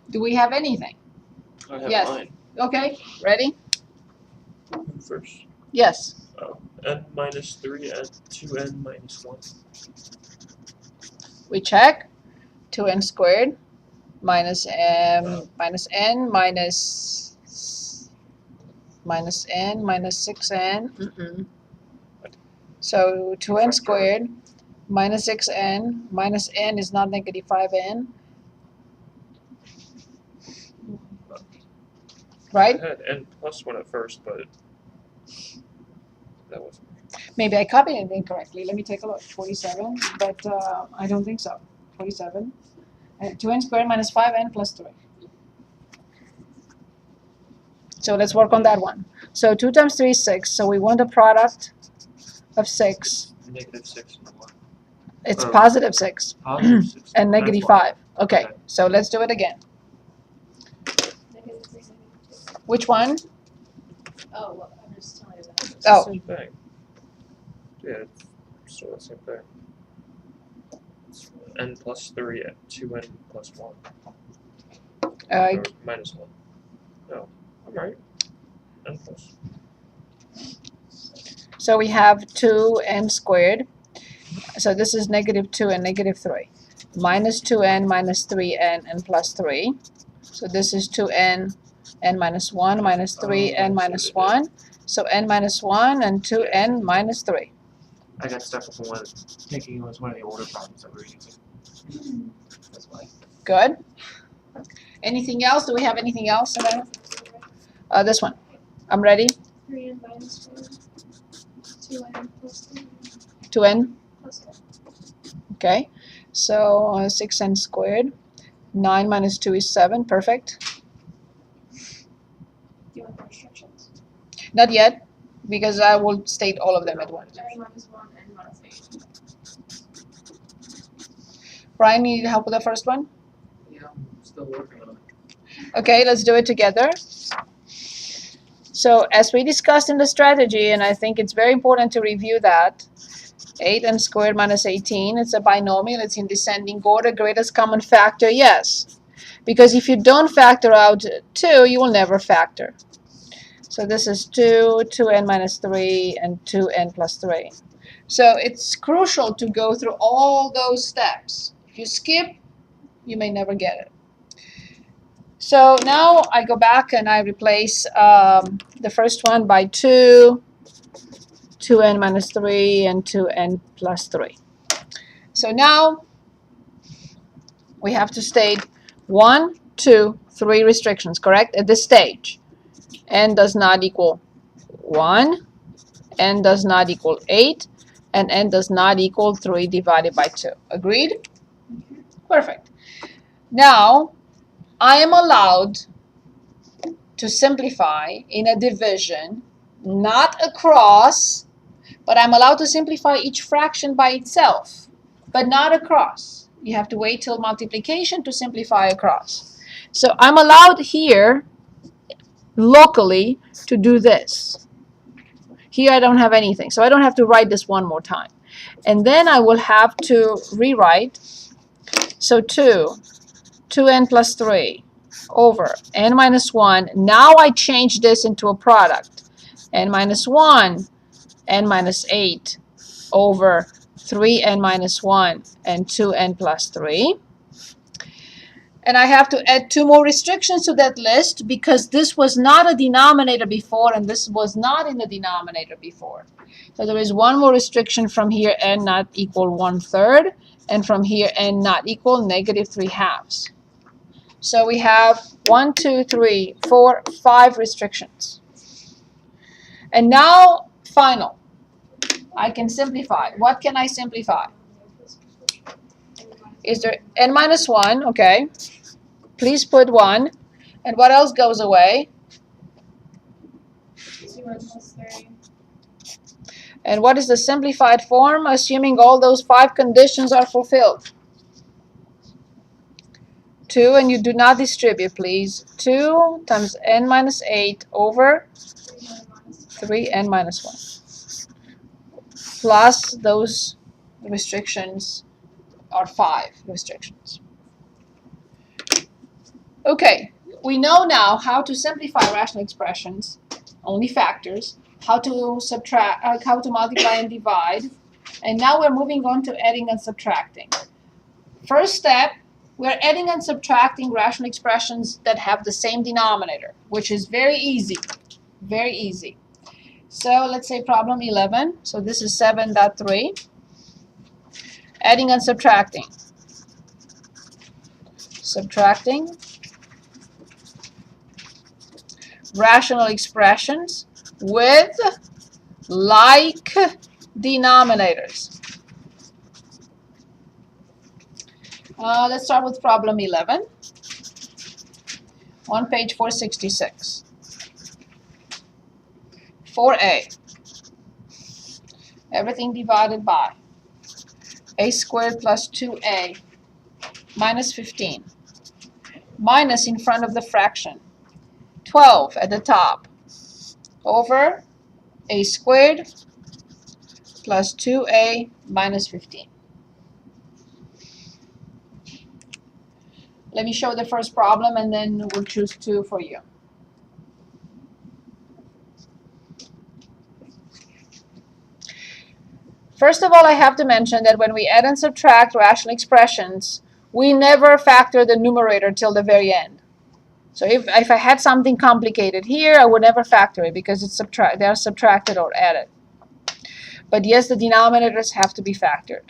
Do we have anything? I have Yes. mine. Okay, ready? First. Yes. N minus 3 and 2n minus 1. We check. 2n squared minus minus n minus n minus 6n. So 2n squared minus 6n minus n is not negative 5n. Right? I had n plus 1 at first, but that wasn't. Maybe I copied it incorrectly. Let me take a look. 47, but I don't think so. 47. 2n squared minus 5n plus 3. So let's work on that one. So 2 times 3 is 6. So we want a product of 6. Negative 6 and 1. It's Oh. positive 6 Positive 6. and negative That's why. 5. Okay, Okay. so let's do it again. Which one? Oh, well, I'm just telling you that. It's Oh. the same thing. Yeah, it's still the same thing. It's n plus 3 and 2n plus 1. Or minus 1. No, I'm right. N plus. So we have 2n squared. So this is negative 2 and negative 3. Minus 2n minus 3n and plus 3. So this is 2n n minus 1 minus 3 n minus 1. So n minus 1 and 2n minus 3. I got stuck with the one thinking it was one of the older problems that we were using. That's why. Good. Anything else? Do we have anything else? This one. I'm ready. 3n minus 4. 2n plus 3. 2n. Plus 4. Okay. So 6n squared. 9 minus 2 is 7. Perfect. Do you want the restrictions? Not yet, because I will state all of them at once. n minus 1, n minus 8. Brian, you need help with the first one? Yeah, I'm still working on it. Okay, let's do it together. So as we discussed in the strategy, and I think it's very important to review that, 8n squared minus 18, it's a binomial, it's in descending order, greatest common factor, yes. Because if you don't factor out 2, you will never factor. So this is 2, 2n minus 3, and 2n plus 3. So it's crucial to go through all those steps. If you skip, you may never get it. So now I go back and I replace the first one by 2, 2n minus 3, and 2n plus 3. So now we have to state 1, 2, 3 restrictions, correct? At this stage, n does not equal 1, n does not equal 8, and n does not equal 3 divided by 2. Agreed? Perfect. Now, I am allowed to simplify in a division, not across, but I'm allowed to simplify each fraction by itself, but not across. You have to wait till multiplication to simplify across. So I'm allowed here, locally, to do this. Here I don't have anything, so I don't have to write this one more time. And then I will have to rewrite. So 2n plus 3 over n minus 1. Now I change this into a product. n minus 1, n minus 8 over 3n minus 1 and 2n plus 3. And I have to add 2 more restrictions to that list because this was not a denominator before and this was not in the denominator before. So there is one more restriction from here, n not equal 1/3, and from here, n not equal negative 3/2. So we have 1, 2, 3, 4, 5 restrictions. And now, final. I can simplify. What can I simplify? Is there n minus 1? Okay. Please put 1. And what else goes away? 2n plus 3. And what is the simplified form, assuming all those 5 conditions are fulfilled? 2, and you do not distribute, please. 2 times n minus 8 over 3n minus 1. Plus those restrictions are 5 restrictions. Okay, we know now how to simplify rational expressions, only factors, how to subtract, how to multiply and divide, and now we're moving on to adding and subtracting. First step, we're adding and subtracting rational expressions that have the same denominator, which is very easy, very easy. So let's say problem 11, so this is 7.3, adding and subtracting. Subtracting rational expressions with like denominators. Let's start with problem 11 on page 466. 4a, everything divided by a squared plus 2a minus 15, minus in front of the fraction, 12 at the top, over a squared plus 2a minus 15. Let me show the first problem and then we'll choose two for you. First of all, I have to mention that when we add and subtract rational expressions, we never factor the numerator till the very end. So if I had something complicated here, I would never factor it because it's they are subtracted or added. But yes, the denominators have to be factored.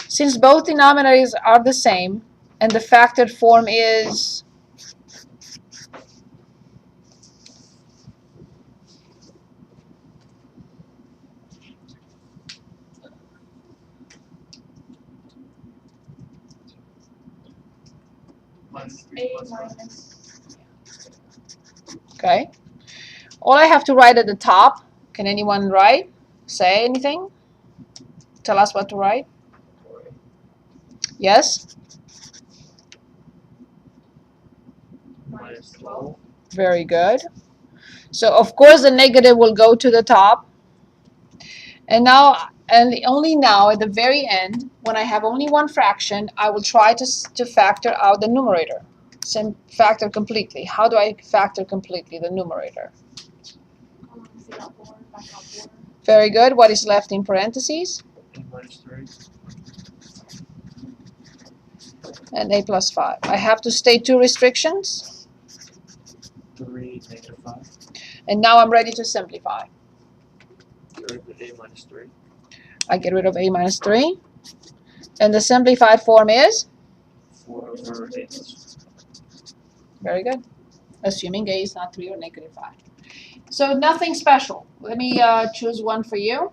Since both denominators are the same, and the factored form is Minus 3 A plus 5. minus. okay. All I have to write at the top. Can anyone write? Say anything? Tell us what to write. Yes? Minus 12. Very good. So of course the negative will go to the top. And now, only now at the very end, when I have only one fraction, I will try to factor out the numerator. Factor completely. How do I factor completely the numerator? Zero, 4, back out 4. Very good. What is left in parentheses? A minus 3. And a plus 5. I have to state two restrictions. 3, negative 5. And now I'm ready to simplify. Get rid of the A minus 3. I get rid of a minus 3. And the simplified form is? 4 over A plus 5. Very good. Assuming a is not 3 or negative 5. So nothing special. Let me choose one for you.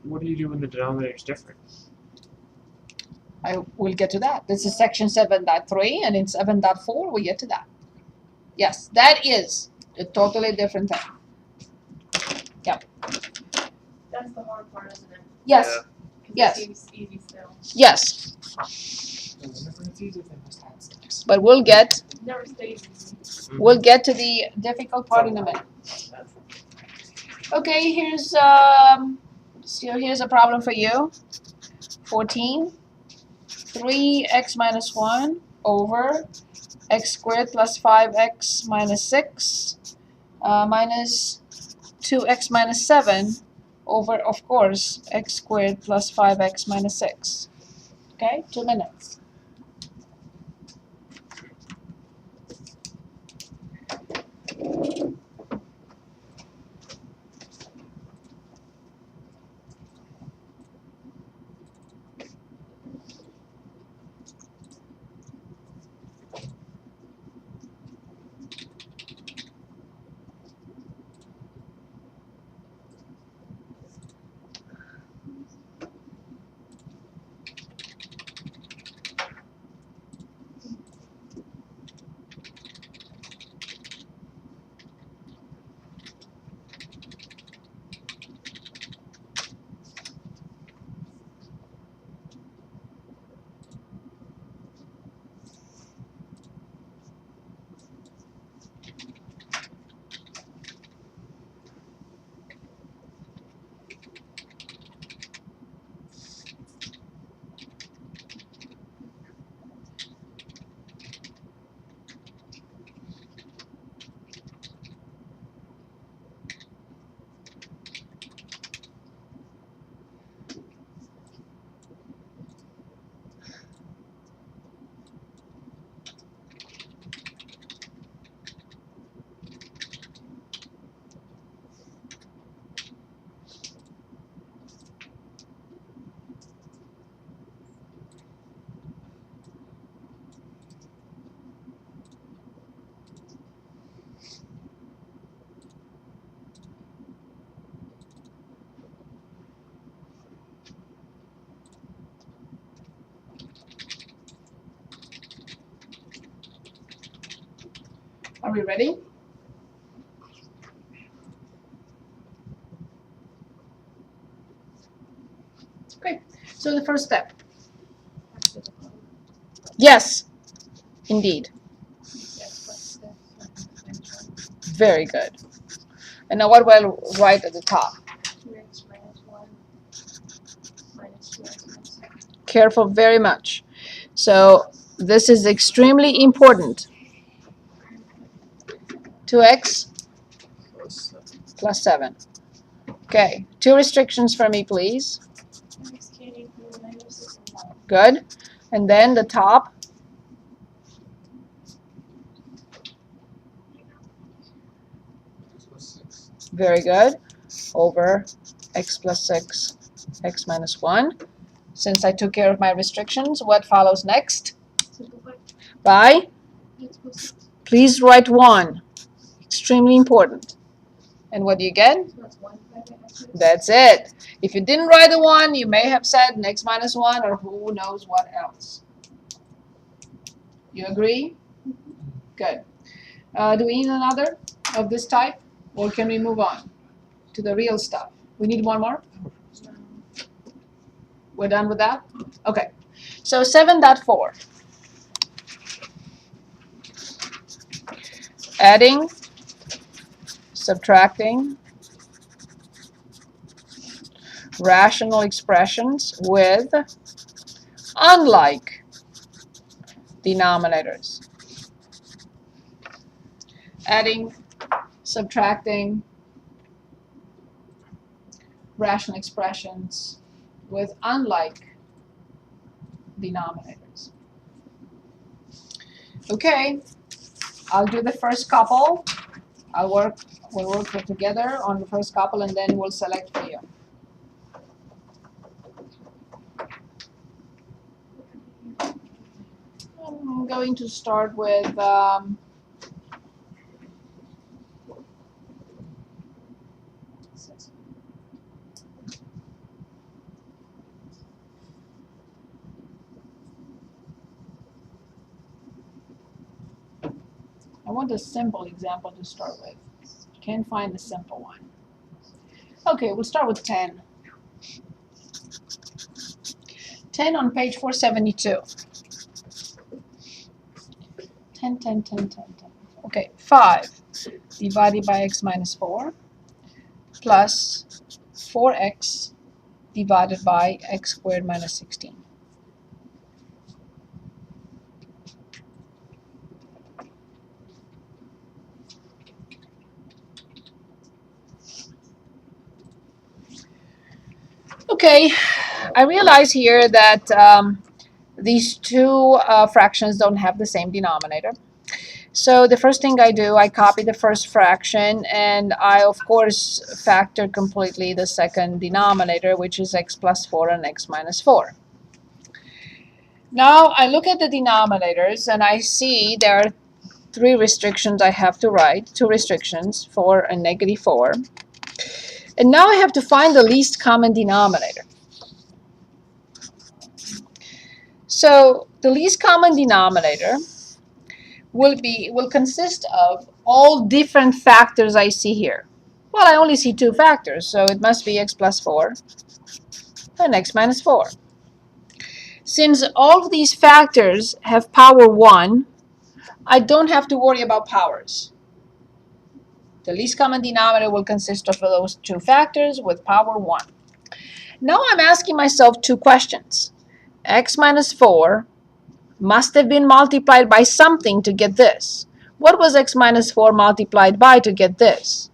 What do you do when the denominator is different? I will get to that. This is section 7.3, and in 7.4 we get to that. Yes, that is a totally different thing. That's the hard part, isn't it? Yes, Yeah. 'Cause Yes. It seems easy still. yes, Whenever it's easy, they must have steps. but we'll get It never stays easy. to the difficult part in a minute. Okay, here's a problem for you. 14. 3x minus 1 over x squared plus 5x minus 6 minus 2x minus 7 over, of course, x squared plus 5x minus 6. Okay, 2 minutes. Are we ready? Okay, so the first step. Yes, indeed. Very good. And now what will I write at the top? 2x minus 1 minus 2x minus 7. Careful very much. So this is extremely important. 2x plus 7. Okay, 2 restrictions for me, please. X can't equal -6 and 1. Good. And then the top. Very good. Over x plus 6, x minus 1. Since I took care of my restrictions, what follows next? Simplify. By? X plus 6. Please write 1. Extremely important. And what do you get? So that's 1 divided by x. That's it. If you didn't write the 1, you may have said x minus 1 or who knows what else. You agree? Good. Do we need another of this type? Or can we move on to the real stuff? We need one more? We're done with that? Okay. So 7.4. Adding, subtracting, rational expressions with unlike denominators. Adding, subtracting, rational expressions with unlike denominators. Okay, I'll do the first couple. We'll work together on the first couple and then we'll select for you. I'm going to start with I want a simple example to start with. Can't find a simple one. Okay, we'll start with 10. 10 on page 472. 10, 10, 10, 10, 10. Okay, 5 divided by x minus 4 plus 4x divided by x squared minus 16. Okay, I realize here that these two fractions don't have the same denominator. So the first thing I do, I copy the first fraction and I of course factor completely the second denominator, which is x plus 4 and x minus 4. Now I look at the denominators and I see there are 3 restrictions I have to write, 2 restrictions, 4 and negative 4. And now I have to find the least common denominator. So the least common denominator will consist of all different factors I see here. Well, I only see 2 factors, so it must be x plus 4 and x minus 4. Since all of these factors have power 1, I don't have to worry about powers. The least common denominator will consist of those 2 factors with power 1. Now I'm asking myself 2 questions. X minus 4 must have been multiplied by something to get this. What was x minus 4 multiplied by to get this?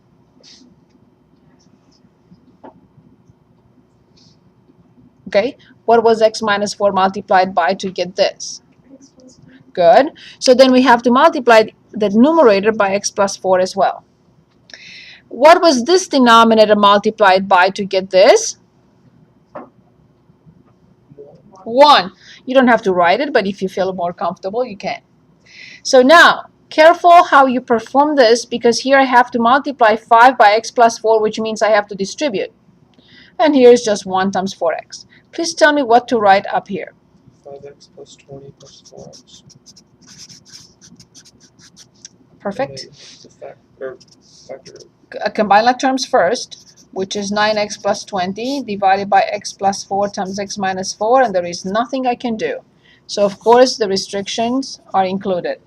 Okay, what was x minus 4 multiplied by to get this? Good. So then we have to multiply the numerator by x plus 4 as well. What was this denominator multiplied by to get this? 1. You don't have to write it, but if you feel more comfortable, you can. So now, careful how you perform this, because here I have to multiply 5 by x plus 4, which means I have to distribute. And here is just 1 times 4x. Please tell me what to write up here. 5x plus 20 plus 4x. Perfect. Factor. Combine like terms first, which is 9x plus 20 divided by x plus 4 times x minus 4, and there is nothing I can do. So of course the restrictions are included.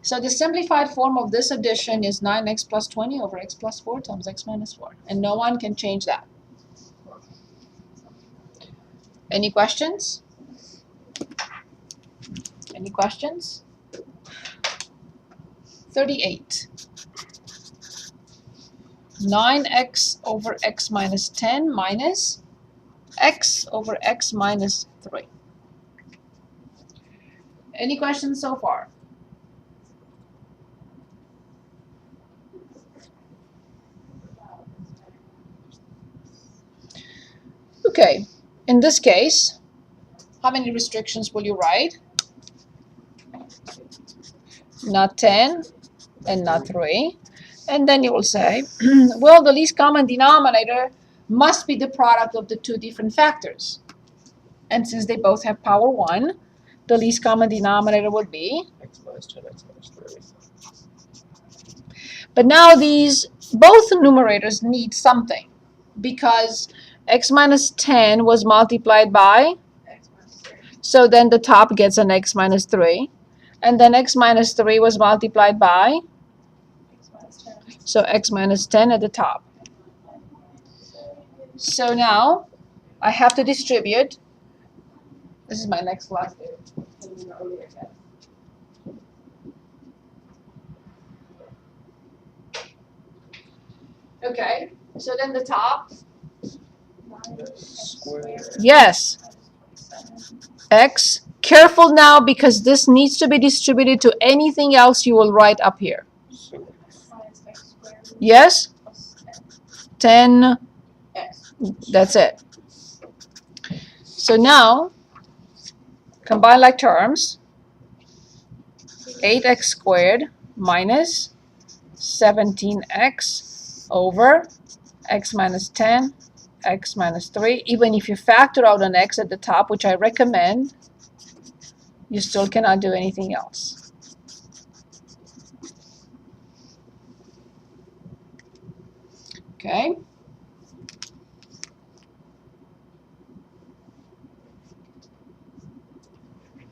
So the simplified form of this addition is 9x plus 20 over x plus 4 times x minus 4, and no one can change that. Any questions? Any questions? 38. 9x over x minus 10 minus x over x minus 3. Any questions so far? Okay, in this case, how many restrictions will you write? Not 10 and not 3. And then you will say, well, the least common denominator must be the product of the two different factors. And since they both have power 1, the least common denominator would be X minus 10, x minus 3. But now these both numerators need something, because x minus 10 was multiplied by, so then the top gets an x minus 3, and then x minus 3 was multiplied by, so x minus 10 at the top. So now I have to distribute. This is my next class. Okay, so then the top. Square. Yes. X. Careful now, because this needs to be distributed to anything else you will write up here. So Yes? 10. That's it. So now, combine like terms. 8x squared minus 17x over x minus 10, x minus 3. Even if you factor out an x at the top, which I recommend, you still cannot do anything else. Okay.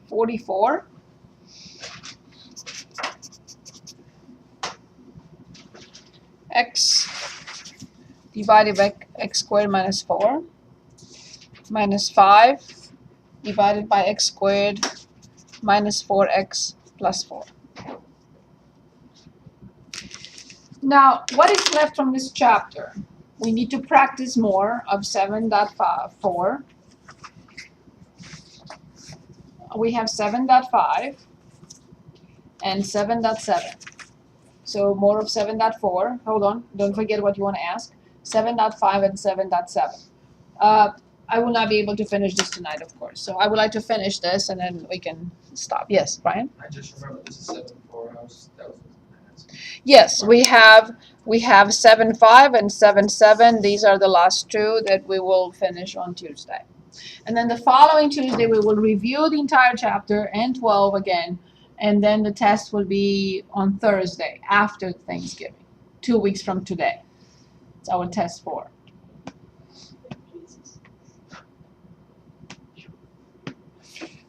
$44. X divided by x squared minus 4 minus 5 divided by x squared minus 4x plus 4. Now, what is left from this chapter? We need to practice more of 7.4. We have 7.5 and 7.7. So more of 7.4. Hold on, don't forget what you want to ask. 7.5 and 7.7. I will not be able to finish this tonight, of course. So I would like to finish this and then we can stop. Yes, Brian? I just remember this is 7.4. That was Yes, we have 7.5 and 7.7. These are the last two that we will finish on Tuesday. And then the following Tuesday we will review the entire chapter and 12 again. And then the test will be on Thursday after Thanksgiving, 2 weeks from today. It's our test 4.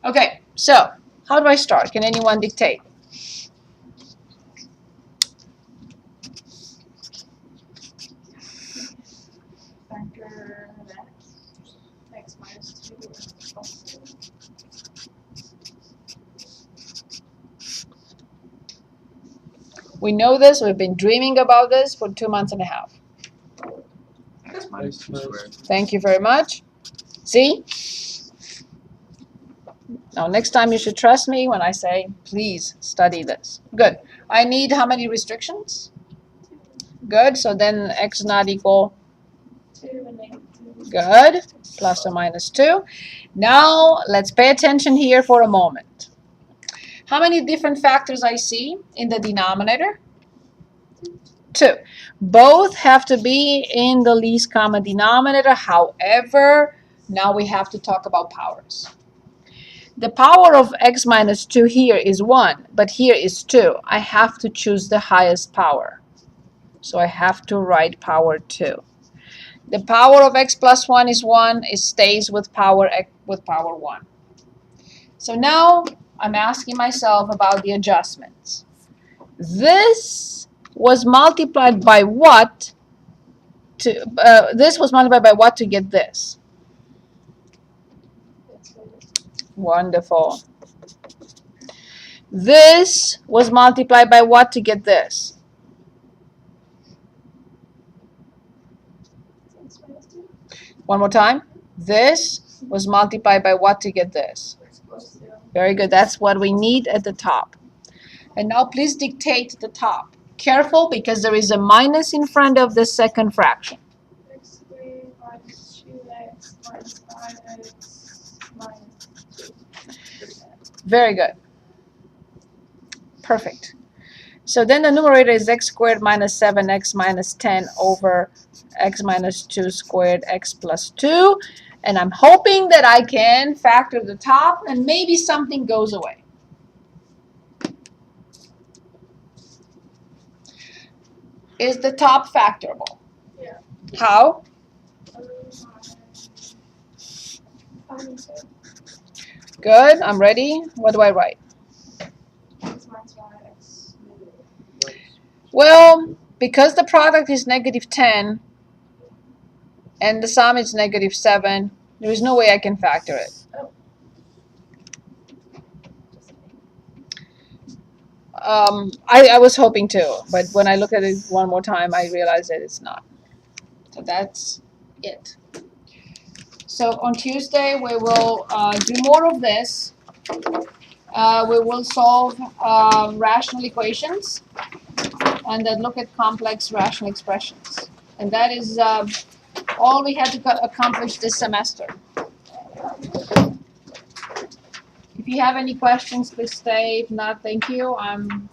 Okay, so how do I start? Can anyone dictate? Factor x minus 2 plus 2. We know this. We've been dreaming about this for 2 months and a half. X minus 2 squared. Thank you very much. See? Now, next time you should trust me when I say, please study this. Good. I need how many restrictions? Good. So then x not equal 2 and negative 2. good. Plus or minus 2. Now, let's pay attention here for a moment. How many different factors I see in the denominator? 2. Both have to be in the least common denominator. However, now we have to talk about powers. The power of x minus 2 here is 1, but here is 2. I have to choose the highest power. So I have to write power 2. The power of x plus 1 is 1. It stays with power 1. So now I'm asking myself about the adjustments. This was multiplied by what this was multiplied by what to get this? Wonderful. This was multiplied by what to get this? One more time. This was multiplied by what to get this? Very good. That's what we need at the top. And now please dictate the top. Careful, because there is a minus in front of the second fraction. X squared minus 2x minus 5x minus 2. Very good. Perfect. So then the numerator is x squared minus 7x minus 10 over x minus 2 squared x plus 2. And I'm hoping that I can factor the top and maybe something goes away. Is the top factorable? Yeah. How? Good. I'm ready. What do I write? X minus 5x negative. Well, because the product is negative 10 and the sum is negative 7, there is no way I can factor it. I was hoping to, but when I look at it one more time, I realize that it's not. So that's it. So on Tuesday, we will do more of this. We will solve rational equations and then look at complex rational expressions. And that is all we had to accomplish this semester. If you have any questions, please stay. If not, thank you. I'm